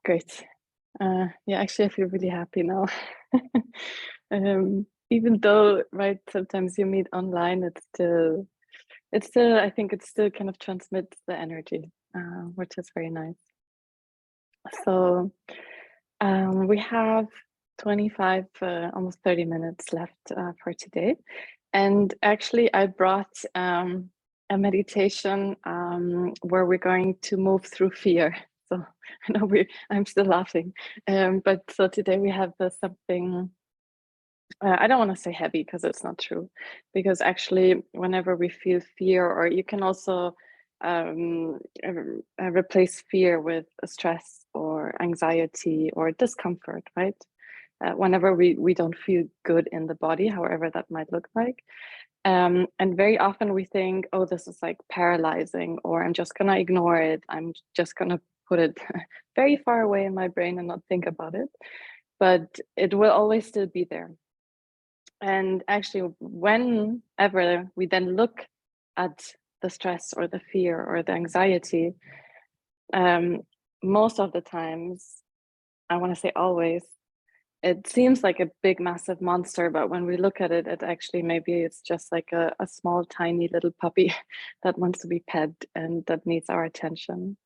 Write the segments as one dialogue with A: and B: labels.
A: Great. Yeah, actually, I feel really happy now. Even though, right, sometimes you meet online, I think it still kind of transmits the energy, which is very nice. So we have 25, almost 30 minutes left for today. And actually, I brought a meditation where we're going to move through fear. So I know I'm still laughing. But so today we have something, I don't want to say heavy because it's not true. Because actually, whenever we feel fear, or you can also replace fear with stress or anxiety or discomfort, right? Whenever we don't feel good in the body, however that might look like. And very often we think, oh, this is like paralyzing, or I'm just gonna ignore it. I'm just gonna put it very far away in my brain and not think about it. But it will always still be there. And actually, whenever we then look at the stress or the fear or the anxiety, most of the times, I want to say always, it seems like a big, massive monster, but when we look at it, maybe it's just like a small, tiny little puppy that wants to be pet and that needs our attention.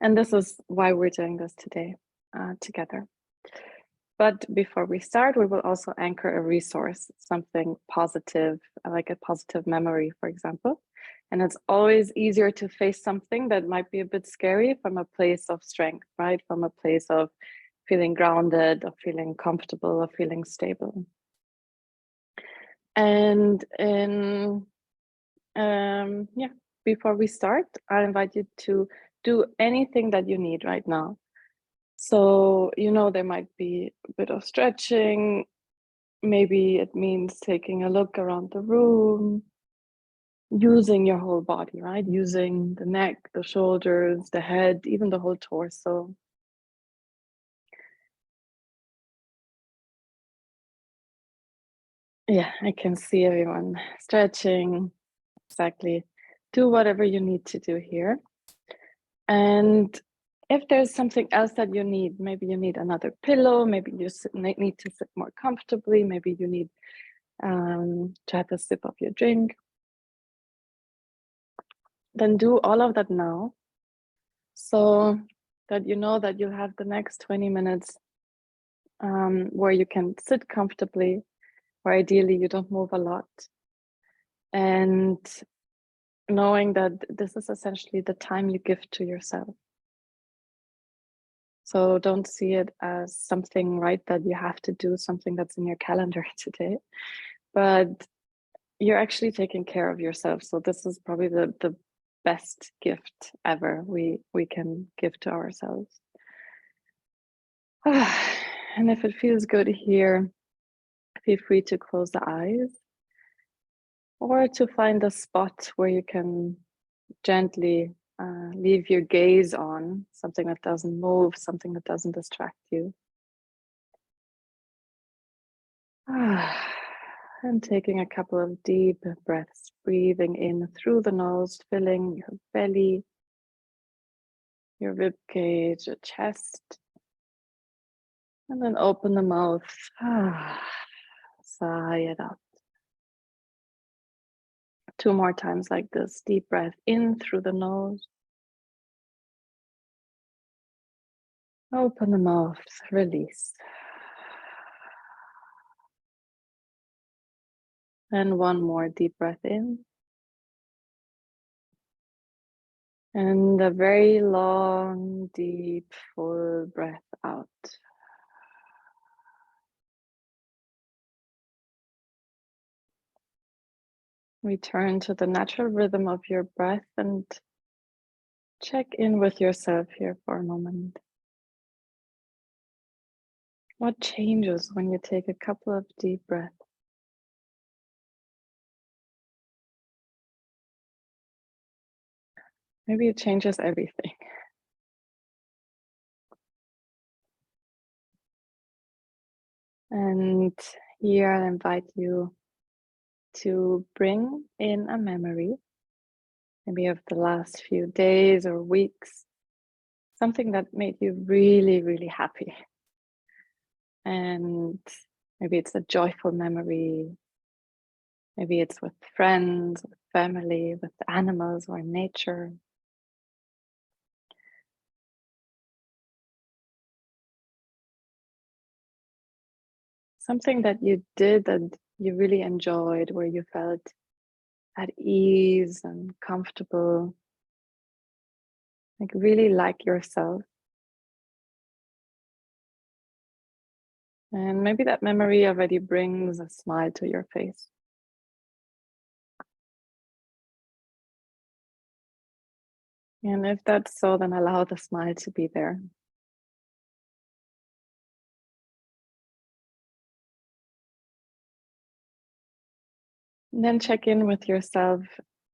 A: And this is why we're doing this today together. But before we start, we will also anchor a resource, something positive, like a positive memory, for example. And it's always easier to face something that might be a bit scary from a place of strength, right? From a place of feeling grounded, of feeling comfortable, of feeling stable. And before we start, I invite you to do anything that you need right now. So, there might be a bit of stretching. Maybe it means taking a look around the room, using your whole body, right? Using the neck, the shoulders, the head, even the whole torso. Yeah, I can see everyone stretching. Exactly. Do whatever you need to do here. And if there's something else that you need, maybe you need another pillow, maybe you need to sit more comfortably, maybe you need to have a sip of your drink, then do all of that now, so that you know that you'll have the next 20 minutes where you can sit comfortably, where ideally you don't move a lot, and knowing that this is essentially the time you give to yourself. So don't see it as something, right, that you have to do, something that's in your calendar today, but you're actually taking care of yourself. So this is probably the best gift ever we can give to ourselves. And if it feels good here, feel free to close the eyes or to find a spot where you can gently leave your gaze on something that doesn't move, something that doesn't distract you. And taking a couple of deep breaths, breathing in through the nose, filling your belly, your rib cage, your chest, and then open the mouth. Sigh it out. 2 more times like this. Deep breath in through the nose. Open the mouth, release. And 1 more deep breath in. And a very long, deep, full breath out. Return to the natural rhythm of your breath and check in with yourself here for a moment. What changes when you take a couple of deep breaths? Maybe it changes everything. And here I invite you to bring in a memory, maybe of the last few days or weeks, something that made you really, really happy. And maybe it's a joyful memory. Maybe it's with friends, with family, with animals or nature. Something that you did that you really enjoyed, where you felt at ease and comfortable, like really like yourself. And maybe that memory already brings a smile to your face. And if that's so, then allow the smile to be there. And then check in with yourself.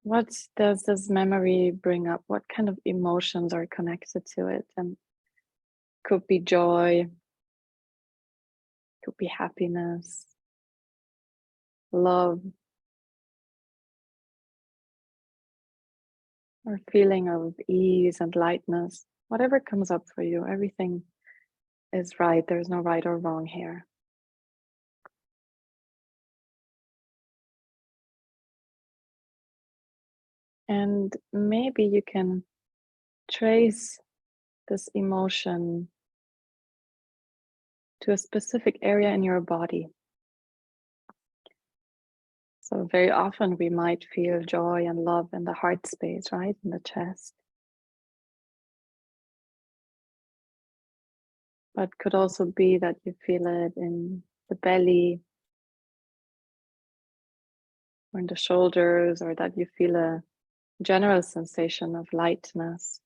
A: What does this memory bring up? What kind of emotions are connected to it? And could be joy, could be happiness, love, or feeling of ease and lightness. Whatever comes up for you, everything is right. There's no right or wrong here. And maybe you can trace this emotion to a specific area in your body. So very often we might feel joy and love in the heart space, right? In the chest. But could also be that you feel it in the belly or in the shoulders, or that you feel a general sensation of lightness.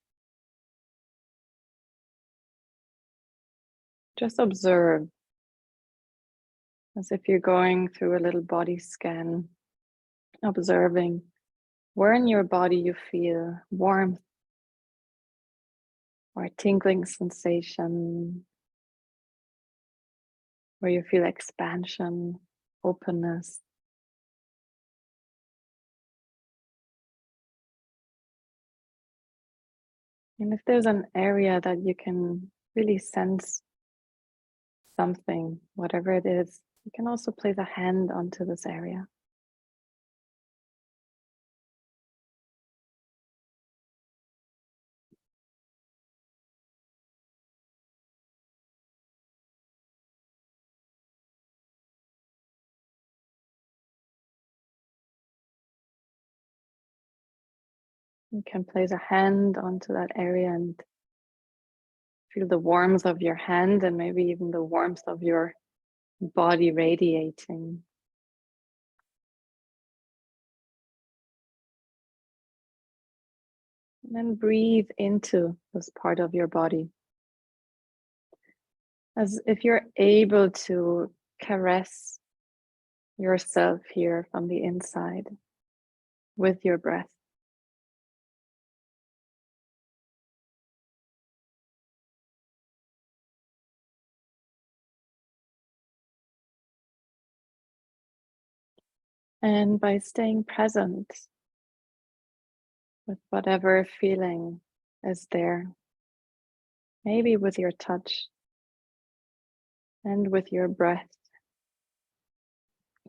A: Just observe as if you're going through a little body scan, observing where in your body you feel warmth or tingling sensation, where you feel expansion, openness. And if there's an area that you can really sense something, whatever it is, you can also place a hand onto this area. You can place a hand onto that area and feel the warmth of your hand and maybe even the warmth of your body radiating. And then breathe into this part of your body, as if you're able to caress yourself here from the inside with your breath. And by staying present with whatever feeling is there, maybe with your touch and with your breath,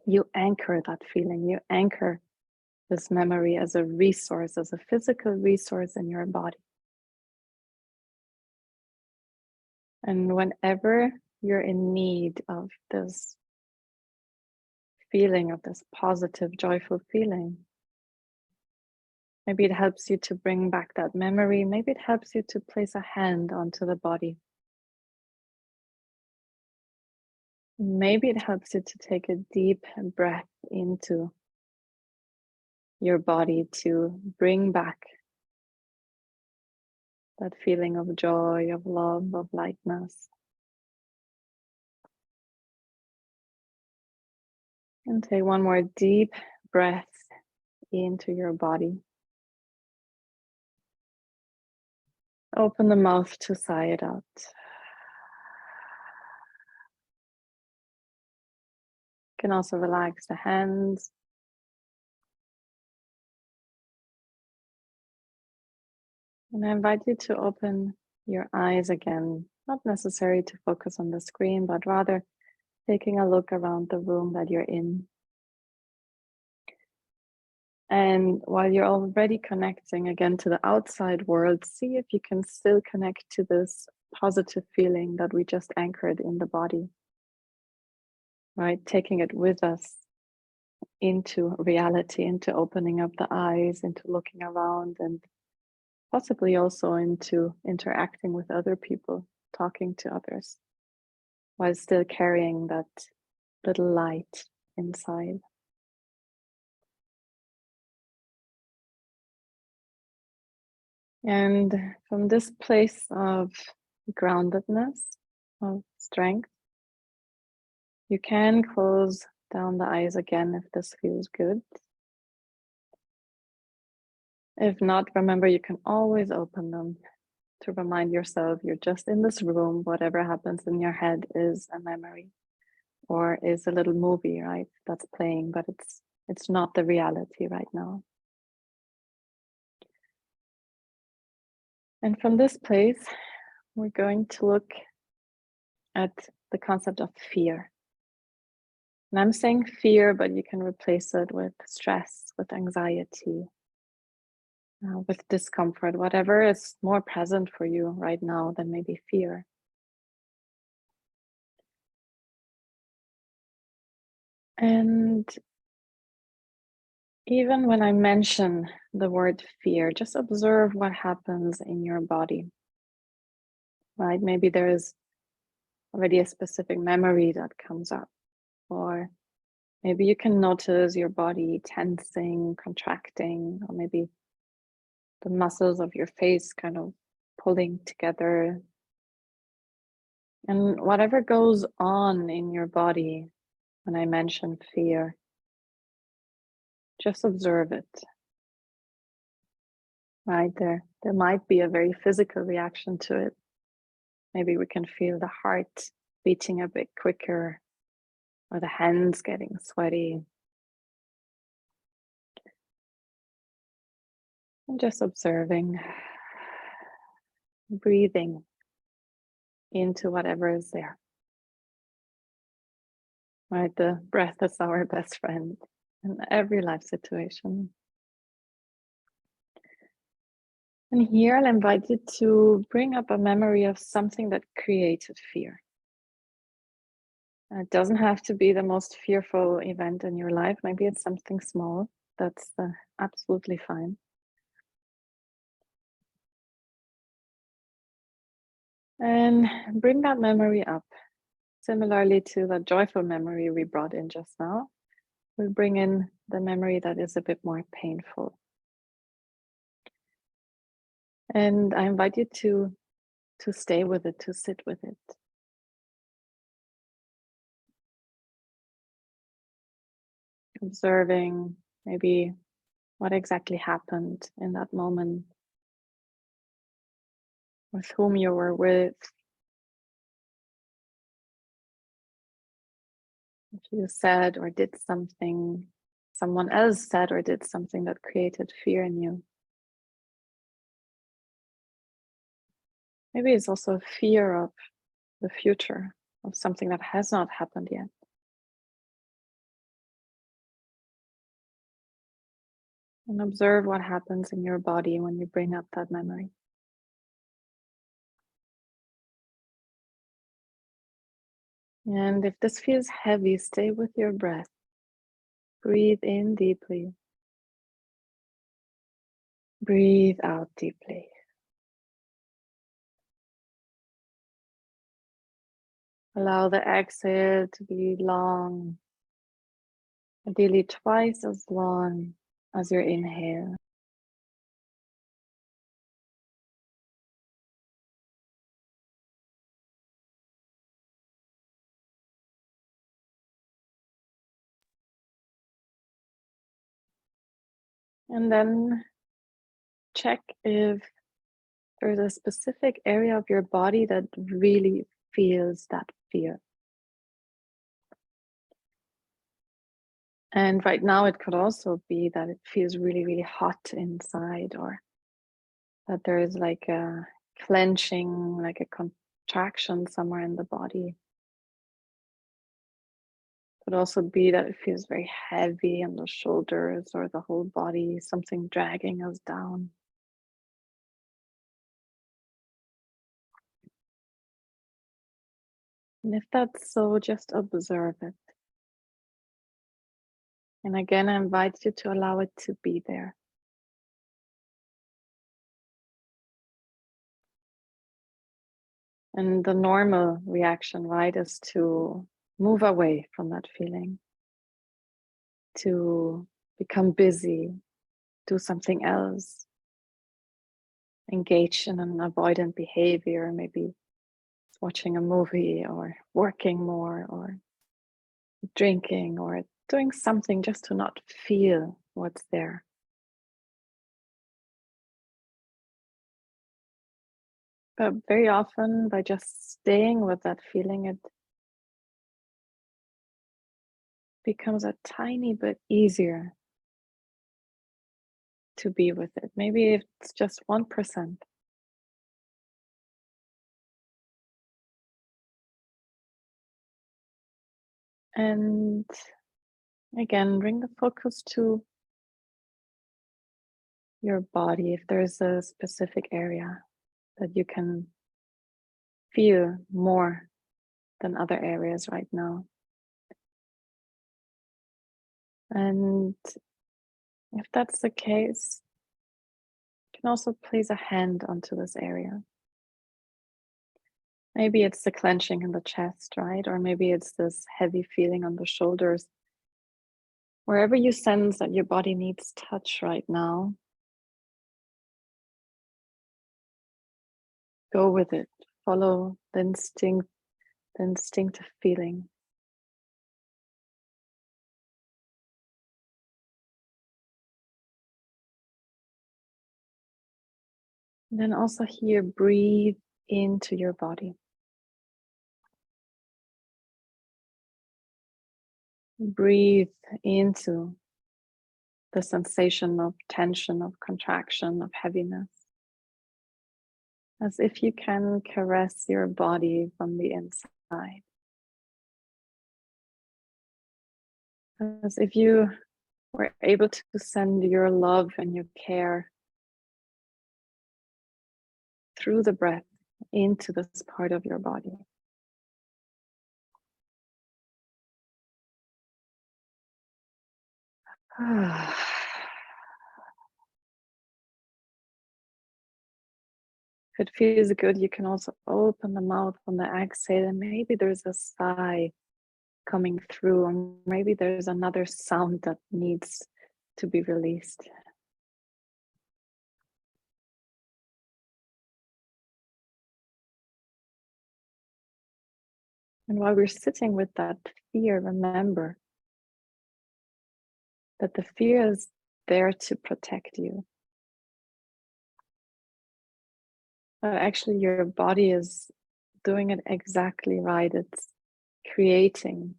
A: you anchor that feeling, you anchor this memory as a resource, as a physical resource in your body. And whenever you're in need of this feeling, of this positive, joyful feeling, maybe it helps you to bring back that memory. Maybe it helps you to place a hand onto the body. Maybe it helps you to take a deep breath into your body to bring back that feeling of joy, of love, of lightness. And take one more deep breath into your body. Open the mouth to sigh it out. You can also relax the hands. And I invite you to open your eyes again, not necessary to focus on the screen, but rather taking a look around the room that you're in. And while you're already connecting again to the outside world, see if you can still connect to this positive feeling that we just anchored in the body, right? Taking it with us into reality, into opening up the eyes, into looking around, and possibly also into interacting with other people, talking to others, while still carrying that little light inside. And from this place of groundedness, of strength, you can close down the eyes again if this feels good. If not, remember you can always open them to remind yourself you're just in this room. Whatever happens in your head is a memory or is a little movie, right? That's playing, but it's not the reality right now. And from this place, we're going to look at the concept of fear. And I'm saying fear, but you can replace it with stress, with anxiety, with discomfort, whatever is more present for you right now than maybe fear. And even when I mention the word fear, just observe what happens in your body, right? Maybe there is already a specific memory that comes up, or maybe you can notice your body tensing, contracting, or maybe the muscles of your face kind of pulling together. And whatever goes on in your body when I mention fear, just observe it. Right there might be a very physical reaction to it. Maybe we can feel the heart beating a bit quicker, or the hands getting sweaty. And just observing, breathing into whatever is there. Right, the breath is our best friend in every life situation. And here I'll invite you to bring up a memory of something that created fear. It doesn't have to be the most fearful event in your life. Maybe it's something small. That's absolutely fine. And bring that memory up. Similarly to the joyful memory we brought in just now, we'll bring in the memory that is a bit more painful. And I invite you to stay with it, to sit with it. Observing maybe what exactly happened in that moment, with whom you were with. If you said or did something, someone else said or did something that created fear in you. Maybe it's also fear of the future, of something that has not happened yet. And observe what happens in your body when you bring up that memory. And if this feels heavy, stay with your breath. Breathe in deeply. Breathe out deeply. Allow the exhale to be long, ideally twice as long as your inhale. And then check if there's a specific area of your body that really feels that fear. And right now it could also be that it feels really, really hot inside, or that there is like a clenching, like a contraction somewhere in the body. Could also be that it feels very heavy on the shoulders or the whole body, something dragging us down. And if that's so, just observe it. And again, I invite you to allow it to be there. And the normal reaction, right, is to move away from that feeling, to become busy, do something else, engage in an avoidant behavior, maybe watching a movie or working more or drinking or doing something just to not feel what's there. But very often, by just staying with that feeling, it becomes a tiny bit easier to be with it. Maybe it's just 1%. And again, bring the focus to your body. If there's a specific area that you can feel more than other areas right now. And if that's the case, you can also place a hand onto this area. Maybe it's the clenching in the chest, right? Or maybe it's this heavy feeling on the shoulders. Wherever you sense that your body needs touch right now, go with it. Follow the instinctive feeling. And then also here, breathe into your body. Breathe into the sensation of tension, of contraction, of heaviness. As if you can caress your body from the inside. As if you were able to send your love and your care through the breath into this part of your body. If it feels good, you can also open the mouth on the exhale, and maybe there's a sigh coming through, and maybe there's another sound that needs to be released. And while we're sitting with that fear, remember that the fear is there to protect you. But actually, your body is doing it exactly right. It's creating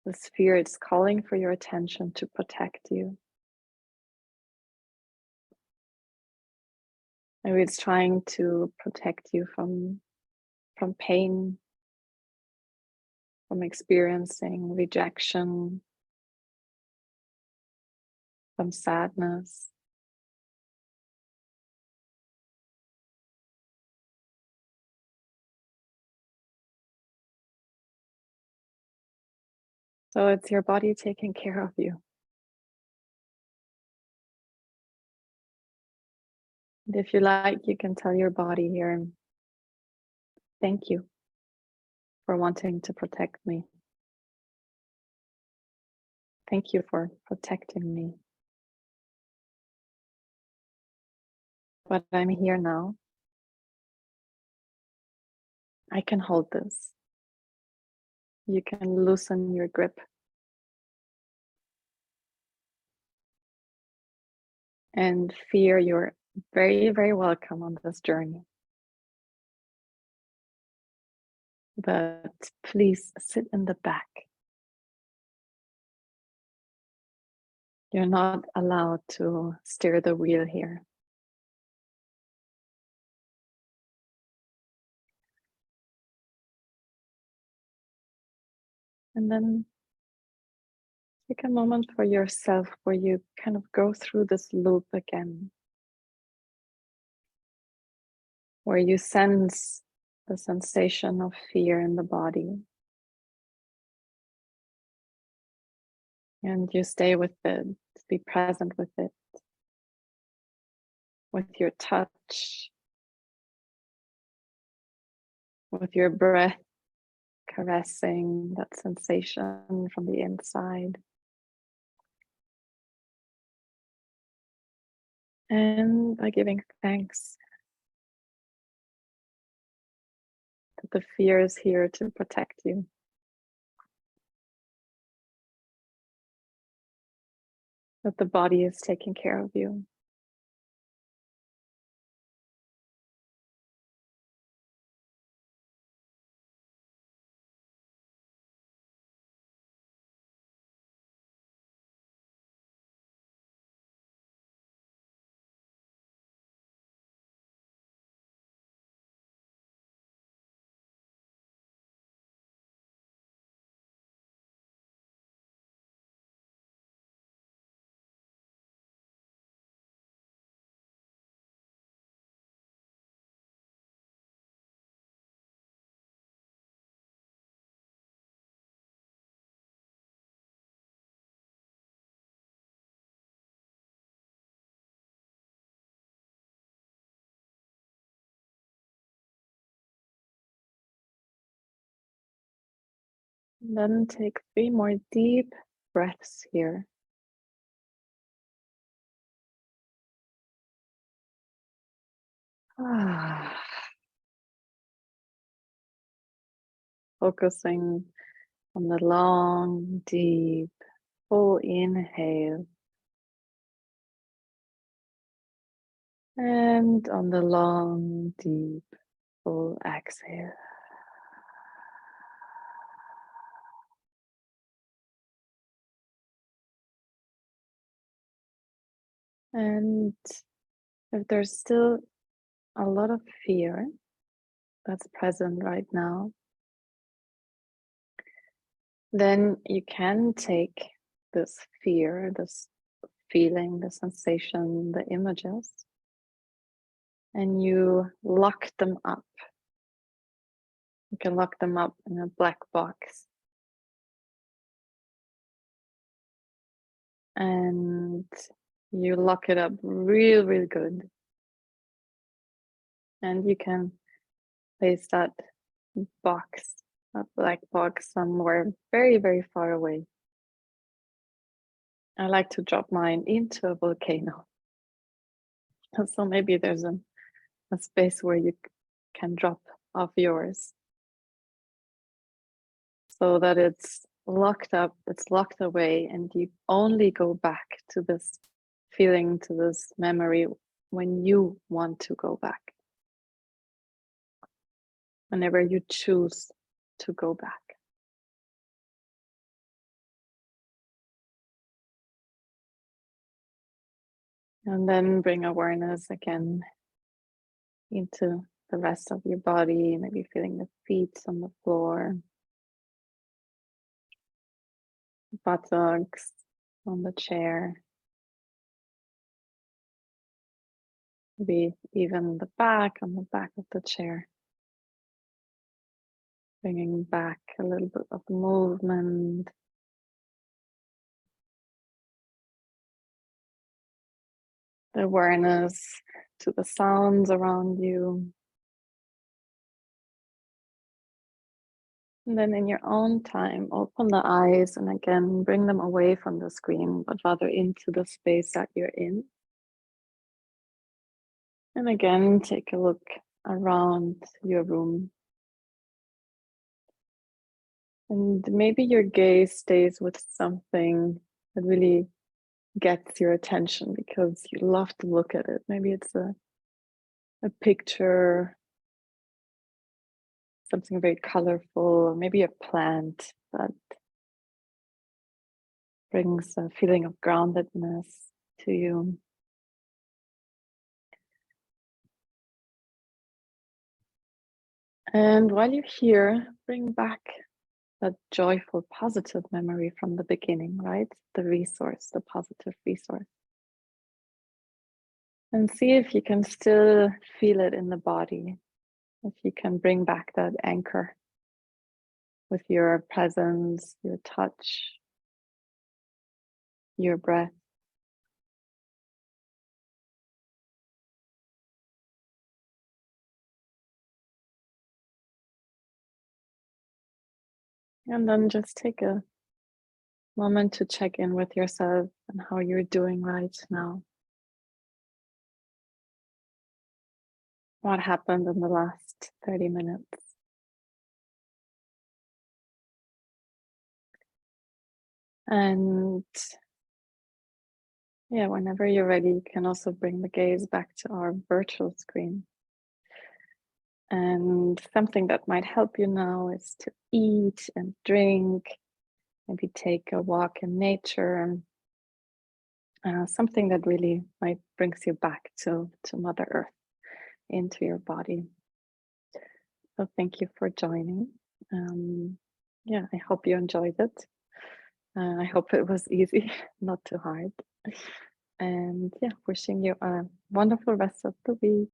A: this fear, it's calling for your attention to protect you. Maybe it's trying to protect you from pain, from experiencing rejection, from sadness. So it's your body taking care of you. And if you like, you can tell your body here, thank you for wanting to protect me. Thank you for protecting me. But I'm here now. I can hold this. You can loosen your grip. And fear, you're very, very welcome on this journey. But please sit in the back. You're not allowed to steer the wheel here. And then take a moment for yourself where you kind of go through this loop again, where you sense the sensation of fear in the body. And you stay with it, be present with it, with your touch, with your breath, caressing that sensation from the inside. And by giving thanks that the fear is here to protect you. That the body is taking care of you. And then take 3 more deep breaths here. Focusing on the long, deep, full inhale and on the long, deep, full exhale. And if there's still a lot of fear that's present right now, then you can take this fear, this feeling, the sensation, the images, and you lock them up. You can lock them up in a black box. And you lock it up real good. And you can place that box, that black box, somewhere very far away. I like to drop mine into a volcano. So maybe there's a space where you can drop off yours so that it's locked up, it's locked away, and you only go back to this feeling, to this memory when you want to go back. Whenever you choose to go back. And then bring awareness again into the rest of your body, maybe feeling the feet on the floor, buttocks on the chair, maybe even the back on the back of the chair. Bringing back a little bit of movement. The awareness to the sounds around you. And then in your own time, open the eyes and again, bring them away from the screen, but rather into the space that you're in. And again, take a look around your room. And maybe your gaze stays with something that really gets your attention because you love to look at it. Maybe it's a picture, something very colorful, or maybe a plant that brings a feeling of groundedness to you. And while you're here, bring back that joyful, positive memory from the beginning, right? The resource, the positive resource. And see if you can still feel it in the body, if you can bring back that anchor with your presence, your touch, your breath. And then just take a moment to check in with yourself and how you're doing right now. What happened in the last 30 minutes? And yeah, whenever you're ready, you can also bring the gaze back to our virtual screen. And something that might help you now is to eat and drink, maybe take a walk in nature, something that really might brings you back to Mother Earth, into your body. So thank you for joining. Yeah, I hope you enjoyed it. I hope it was easy, not too hard. And yeah, wishing you a wonderful rest of the week.